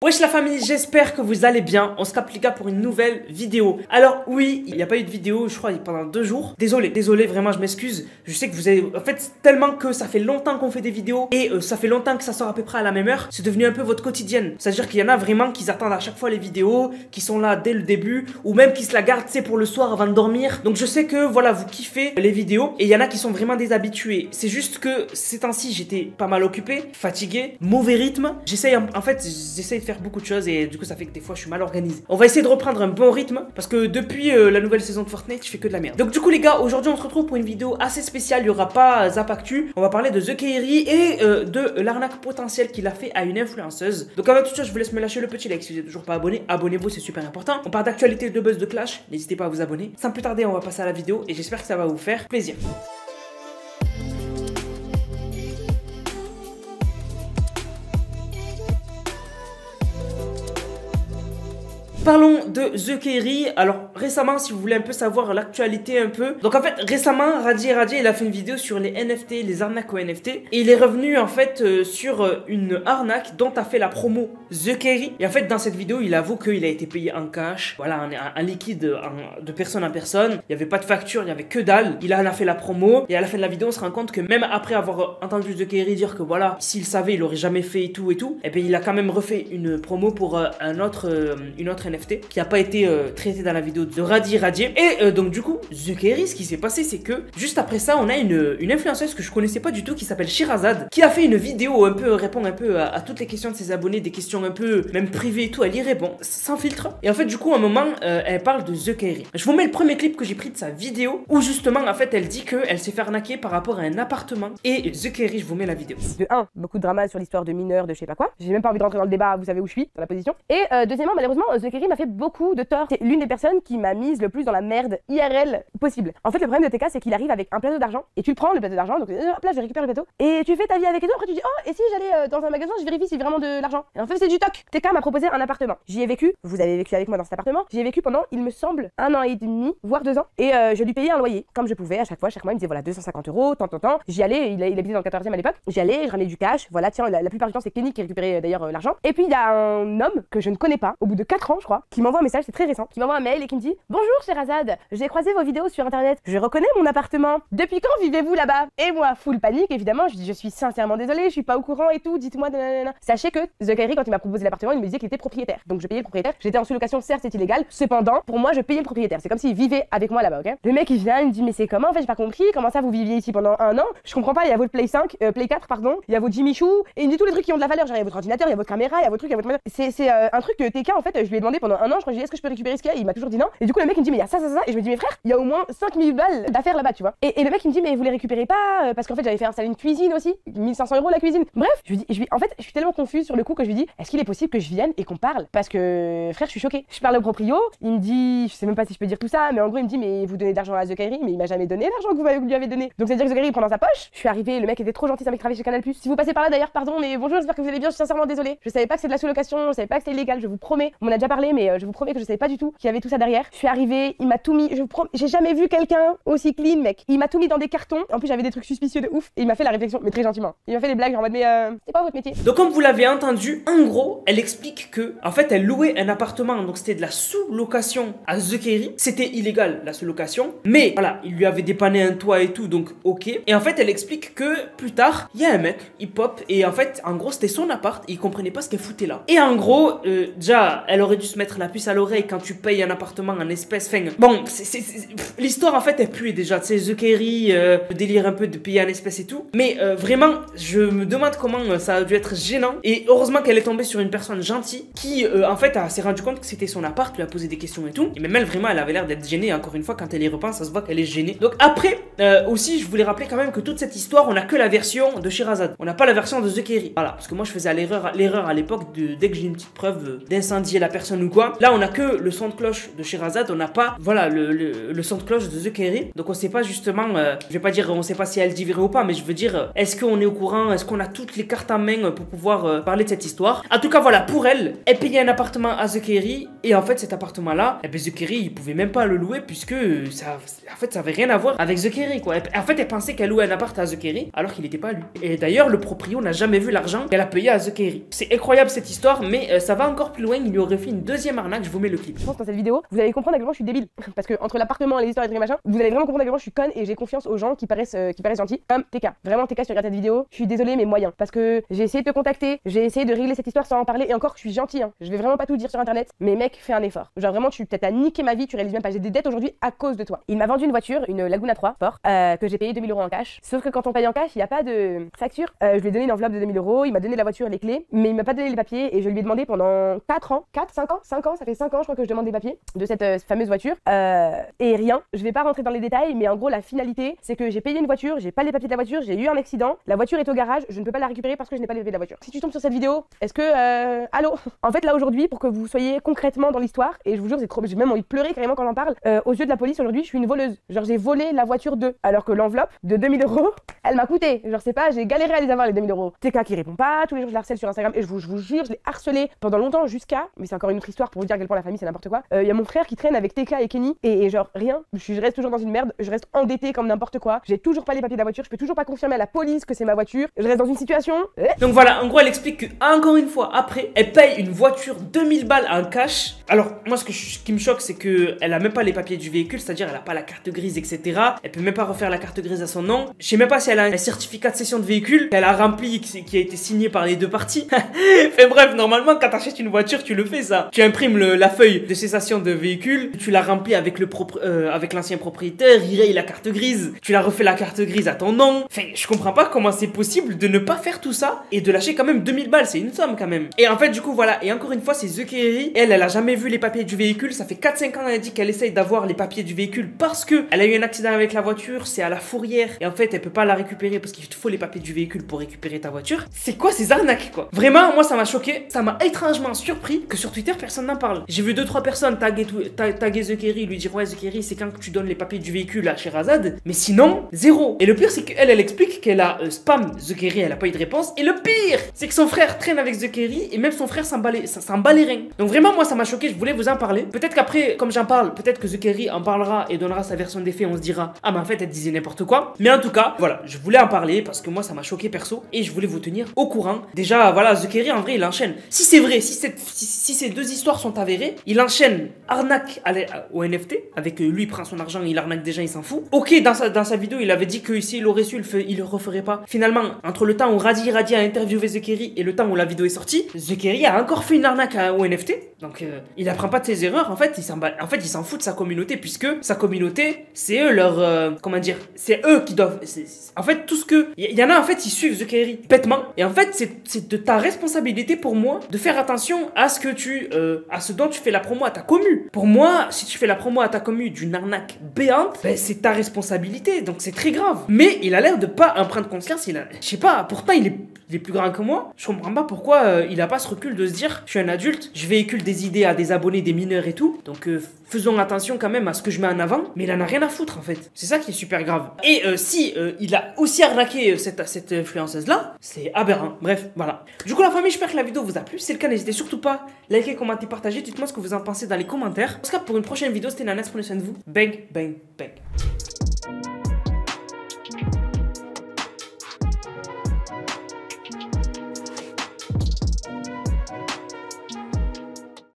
Wesh la famille, j'espère que vous allez bien. On se capte les gars pour une nouvelle vidéo. Alors oui, il n'y a pas eu de vidéo, je crois, pendant 2 jours. Désolé, vraiment, je m'excuse. Je sais que vous avez... En fait, tellement que ça fait longtemps qu'on fait des vidéos et ça fait longtemps que ça sort à peu près à la même heure. C'est devenu un peu votre quotidienne. C'est-à-dire qu'il y en a vraiment qui attendent à chaque fois les vidéos, qui sont là dès le début, ou même qui se la gardent, tu sais, pour le soir avant de dormir. Donc je sais que, voilà, vous kiffez les vidéos et il y en a qui sont vraiment des habitués. C'est juste que ces temps-ci, j'étais pas mal occupé, fatigué, mauvais rythme. J'essaye de faire beaucoup de choses et du coup ça fait que des fois je suis mal organisé. On va essayer de reprendre un bon rythme parce que depuis la nouvelle saison de Fortnite je fais que de la merde. Donc du coup les gars, aujourd'hui on se retrouve pour une vidéo assez spéciale. Il n'y aura pas Zap Actu. On va parler de The Kairi et de l'arnaque potentielle qu'il a fait à une influenceuse. Donc avant toute chose je vous laisse me lâcher le petit like si vous n'êtes toujours pas abonné. Abonnez-vous, c'est super important. On parle d'actualité, de buzz, de clash. N'hésitez pas à vous abonner. Sans plus tarder on va passer à la vidéo et j'espère que ça va vous faire plaisir. Parlons de The Kairi. Alors récemment, si vous voulez un peu savoir l'actualité un peu, donc en fait récemment Radi il a fait une vidéo sur les NFT, les arnaques aux NFT, et il est revenu en fait sur une arnaque dont a fait la promo The Kairi. Et en fait dans cette vidéo il avoue qu'il a été payé en cash, voilà, en liquide, de personne à personne. Il n'y avait pas de facture, il n'y avait que dalle. Il en a fait la promo et à la fin de la vidéo on se rend compte que même après avoir entendu The Kairi dire que voilà, s'il savait il aurait jamais fait et tout, et bien il a quand même refait une promo pour une autre NFT qui n'a pas été traité dans la vidéo de Radi. Et donc du coup The Kairi, ce qui s'est passé c'est que juste après ça on a une influenceuse que je connaissais pas du tout qui s'appelle Shirazad, qui a fait une vidéo un peu répond un peu à toutes les questions de ses abonnés, des questions un peu même privées et tout. Elle y répond sans filtre et en fait du coup à un moment elle parle de The Kairi. Je vous mets le premier clip que j'ai pris de sa vidéo où justement en fait elle dit qu'elle s'est fait arnaquer par rapport à un appartement. Et The Kairi, je vous mets la vidéo. De 1, beaucoup de drama sur l'histoire de mineurs, de je sais pas quoi. J'ai même pas envie de rentrer dans le débat, vous savez où je suis, dans la position. Et deuxièmement, malheureusement, The Kairi m'a fait beaucoup de tort. C'est l'une des personnes qui m'a mise le plus dans la merde IRL possible. En fait, le problème de TK, c'est qu'il arrive avec un plateau d'argent et tu le prends, le plateau d'argent, donc hop là, je récupère le plateau et tu fais ta vie avec et tout. Après, tu dis, oh, et si j'allais dans un magasin, je vérifie si c'est vraiment de l'argent. Et en fait, c'est du toc. TK m'a proposé un appartement. J'y ai vécu, vous avez vécu avec moi dans cet appartement. J'y ai vécu pendant, il me semble, 1 an et demi, voire 2 ans. Et je lui payais un loyer comme je pouvais à chaque fois. Chaque mois, il me disait, voilà, 250 €, tant. J'y allais, il habitait dans le 14e à l'époque. J'y allais, je ramenais du cash. Voilà, tiens, la plupart du temps, c'est Kenny qui récupérait d'ailleurs l'argent. Et puis, il y a un homme que je ne connais pas, au bout de 4 ans, je crois, qui m'envoie un message, c'est très récent, qui m'envoie un mail et qui me dit, bonjour Sherazade, j'ai croisé vos vidéos sur internet, je reconnais mon appartement. Depuis quand vivez-vous là-bas? Et moi, full panique, évidemment, je dis, je suis sincèrement désolée, je suis pas au courant et tout, dites-moi, nanana. Sachez que The Kairi, quand il m'a proposé l'appartement, il me disait qu'il était propriétaire. Donc je payais le propriétaire. J'étais en sous-location, certes, c'est illégal. Cependant, pour moi, je payais le propriétaire. C'est comme s'il vivait avec moi là-bas, ok? Le mec, il vient, il me dit, mais c'est comment? En fait, j'ai pas compris. Comment ça, vous viviez ici pendant 1 an? Je comprends pas. Il y a votre Play 4, pardon. Il y a votre Jimmy Choo. Et il me dit tous les trucs qui ont de la valeur. Genre, il y a votre ordinateur, il y a votre caméra, il y a votre truc, il y a votre. C'est un truc que TK, en fait, je lui ai demandé pendant 1 an. Je crois que j'ai dit, est-ce que je peux récupérer ce qu'il y a? Il m'a toujours dit non. Et du coup, le mec, il me dit, mais il y a ça. Et je me dis, mais frère, il y a au moins 5000 balles d'affaires là-bas, tu vois. Et le mec, il me dit, mais vous les récupérez pas? Parce qu'en fait, j'avais fait installer une cuisine aussi. 1500 € la cuisine. Bref, en fait, je suis tellement confuse sur le coup que je lui dis, est-ce qu'il est possible que je vienne et qu'on parle? Parce que, frère, je suis choquée. Je parle au proprio, il me dit, je sais même pas si je peux dire tout ça, mais en gros, il me dit, mais vous donnez de l'argent à The Kairi, mais il m'a jamais donné l'argent que vous lui avez donné. Donc, c'est-à-dire que The Kairi, il prend dans sa poche. Je suis arrivée, le mec était trop gentil, ça m'a travaillé chez Canal+. Si vous passez par là d'ailleurs, pardon, mais bonjour, j'espère que vous allez bien, je suis sincèrement désolée. Je savais pas que c'est de la sous-location, je savais pas que c'était illégal, je vous promets. On en a déjà parlé, mais je vous promets que je savais pas du tout qu'il y avait tout ça derrière. Je suis arrivée, il m'a tout mis, je vous promets, j'ai jamais vu quelqu'un aussi clean, mec. Il m'a tout mis dans des cartons. En plus, j'avais des trucs suspicieux de ouf. Et il m'a fait la réflexion, mais très gentiment. Il m'a fait des blagues en mode, mais c'est pas votre métier. Donc comme vous l'avez entendu, en gros, elle explique que en fait elle louait un appartement, donc c'était de la sous-location à The Kairi. C'était illégal la sous-location, mais voilà, il lui avait dépanné un toit et tout, donc ok. Et en fait elle explique que plus tard, il y a un mec, il pop, et en fait, en gros c'était son appart, et il comprenait pas ce qu'elle foutait là. Et en gros, déjà, elle aurait dû se mettre la puce à l'oreille quand tu payes un appartement en espèces. Enfin, bon, l'histoire en fait elle pue déjà, tu sais, The Kairi, le délire un peu de payer en espèces et tout. Mais vraiment, je me demande comment ça a dû être gênant. Et heureusement qu'elle est tombée sur une personne gentille qui, en fait, s'est rendu compte que c'était son appart, lui a posé des questions et tout. Et même elle, vraiment, elle avait l'air d'être gênée. Encore une fois, quand elle y repense, ça se voit qu'elle est gênée. Donc après, aussi, je voulais rappeler quand même que toute cette histoire, on a que la version de Shirazad. On n'a pas la version de The Kairi. Voilà, parce que moi, je faisais l'erreur à l'époque de, dès que j'ai une petite preuve d'incendier la personne ou quoi. Là on a que le son de cloche de Sherazade, on n'a pas voilà le son de cloche de The Kerry. Donc on sait pas justement, je vais pas dire on sait pas si elle dit vrai ou pas, mais je veux dire est-ce qu'on est au courant, est-ce qu'on a toutes les cartes en main pour pouvoir parler de cette histoire. En tout cas voilà, pour elle payait un appartement à The Kerry et en fait cet appartement là, The Kerry il pouvait même pas le louer puisque ça, en fait ça avait rien à voir avec The Kerry quoi. En fait elle pensait qu'elle louait un appart à The Kerry alors qu'il n'était pas à lui. Et d'ailleurs le proprio n'a jamais vu l'argent qu'elle a payé à The Kerry. C'est incroyable cette histoire, mais ça va encore plus loin, il lui aurait fait une deuxième arnaque, je vous mets le clip. Je pense que dans cette vidéo, vous allez comprendre à quel point je suis débile. Parce que entre l'appartement et les histoires et machin, vous allez vraiment comprendre à quel point je suis conne et j'ai confiance aux gens qui paraissent gentils. Comme TK. Vraiment TK, si tu regardes cette vidéo, je suis désolée mais moyen. Parce que j'ai essayé de te contacter, j'ai essayé de régler cette histoire sans en parler et encore je suis gentil hein. Je vais vraiment pas tout dire sur internet, mais mec, fais un effort. Genre vraiment tu peut-être as niqué ma vie, tu réalises même pas, j'ai des dettes aujourd'hui à cause de toi. Il m'a vendu une voiture, une Laguna 3 Sport, que j'ai payé 2000 € en cash. Sauf que quand on paye en cash, il n'y a pas de facture. Je lui ai donné une enveloppe de 2000 €, il m'a donné la voiture, les clés, mais il m'a pas donné les papiers et je lui ai demandé pendant 4 ans, 5 ans, ça fait 5 ans je crois que je demande des papiers de cette fameuse voiture et rien. Je vais pas rentrer dans les détails, mais en gros la finalité c'est que j'ai payé une voiture, j'ai pas les papiers de la voiture, j'ai eu un accident, la voiture est au garage, je ne peux pas la récupérer parce que je n'ai pas les papiers de la voiture. Si tu tombes sur cette vidéo, est-ce que allô? En fait là aujourd'hui pour que vous soyez concrètement dans l'histoire, et je vous jure c'est trop, j'ai même envie de pleurer carrément quand j'en parle, aux yeux de la police aujourd'hui je suis une voleuse. Genre j'ai volé la voiture d'eux, alors que l'enveloppe de 2000 € elle m'a coûté, genre c'est pas, j'ai galéré à les avoir les 2000 €. TK qui répond pas, tous les jours je la harcèle sur Instagram et je vous jure je l'ai harcelé pendant longtemps jusqu'à, mais c'est encore une autre histoire pour vous dire à quel point la famille c'est n'importe quoi. Il y a mon frère qui traîne avec TK et Kenny et genre rien, je reste toujours dans une merde, je reste endetté comme n'importe quoi, j'ai toujours pas les papiers de la voiture, je peux toujours pas confirmer à la police que c'est ma voiture, je reste dans une situation. Donc voilà, en gros elle explique que encore une fois après elle paye une voiture 2000 balles en cash. Alors moi ce qui me choque c'est que elle a même pas les papiers du véhicule, c'est-à-dire elle a pas la carte grise etc. Elle peut même pas refaire la carte grise à son nom. Je sais même pas si elle a un certificat de cession de véhicule qu'elle a rempli, qui a été signé par les deux parties. Enfin bref, normalement quand t'achètes une voiture tu le fais ça. Tu imprimes la feuille de cessation de véhicule, tu la remplis avec l'ancien propriétaire, il raye la carte grise, tu la refais la carte grise à ton nom. Enfin je comprends pas comment c'est possible de ne pas faire tout ça et de lâcher quand même 2000 balles, c'est une somme quand même. Et en fait du coup voilà, et encore une fois c'est The Kerry, elle a jamais vu les papiers du véhicule, ça fait 4-5 ans elle a dit qu'elle essaye d'avoir les papiers du véhicule parce que elle a eu un accident avec la voiture, c'est à la fourrière et en fait elle peut pas la récupérer parce qu'il te faut les papiers du véhicule pour récupérer ta voiture. C'est quoi ces arnaques quoi? Vraiment moi ça m'a choqué, ça m'a étrangement surpris que sur Twitter personne n'en parle. J'ai vu 2-3 personnes taguer The Kerry, lui dire ouais The Kerry c'est quand que tu donnes les papiers du véhicule à Sherazade, mais sinon zéro. Et le pire c'est qu'elle explique qu'elle a spam The Kerry, elle a pas eu de réponse et le pire c'est que son frère traîne avec The Kerry et même son frère s'en bat les reins. Donc vraiment moi ça m'a choqué, je voulais vous en parler. Peut-être qu'après comme j'en parle, peut-être que The Kerry en parlera et donnera sa version des faits, on se dira ah mais en fait elle disait n'importe quoi. Mais en tout cas voilà, je voulais en parler parce que moi ça m'a choqué perso et je voulais vous tenir au courant. Déjà voilà, The Kerry en vrai il enchaîne. Si c'est vrai, si ces deux histoires sont avérées, il enchaîne arnaque au NFT avec lui il prend son argent, il arnaque des gens, il s'en fout. Ok, dans sa vidéo il avait dit que s'il aurait su il le referait pas. Finalement entre le temps où Radi a interviewé The Kerry et le temps où la vidéo est sortie, The Kerry a encore fait une arnaque au NFT. Donc il apprend pas de ses erreurs. En fait il s'en fout de sa communauté puisque sa communauté c'est eux leur comment dire, c'est eux qui doivent en fait tout ce que il y en a en fait ils suivent The Kerry bêtement et en fait c'est de ta responsabilité pour moi de faire attention à ce que à ce dont tu fais la promo à ta commu. Pour moi si tu fais la promo à ta commu d'une arnaque béante, ben, c'est ta responsabilité donc c'est très grave. Mais il a l'air de pas en prendre conscience, je sais pas, pourtant il est plus grand que moi. Je comprends pas pourquoi il a pas ce recul de se dire je suis un adulte, je véhicule des idées à des abonnés, des mineurs et tout. Donc faisons attention quand même à ce que je mets en avant. Mais il en a rien à foutre en fait. C'est ça qui est super grave. Et si il a aussi arnaqué cette influenceuse là, c'est aberrant. Bref, voilà. Du coup la famille, j'espère que la vidéo vous a plu. Si c'est le cas, n'hésitez surtout pas à liker, commenter, partager. Dites-moi ce que vous en pensez dans les commentaires. En tout cas pour une prochaine vidéo, c'était Nanas, prenez soin de vous. Bang, bang, bang.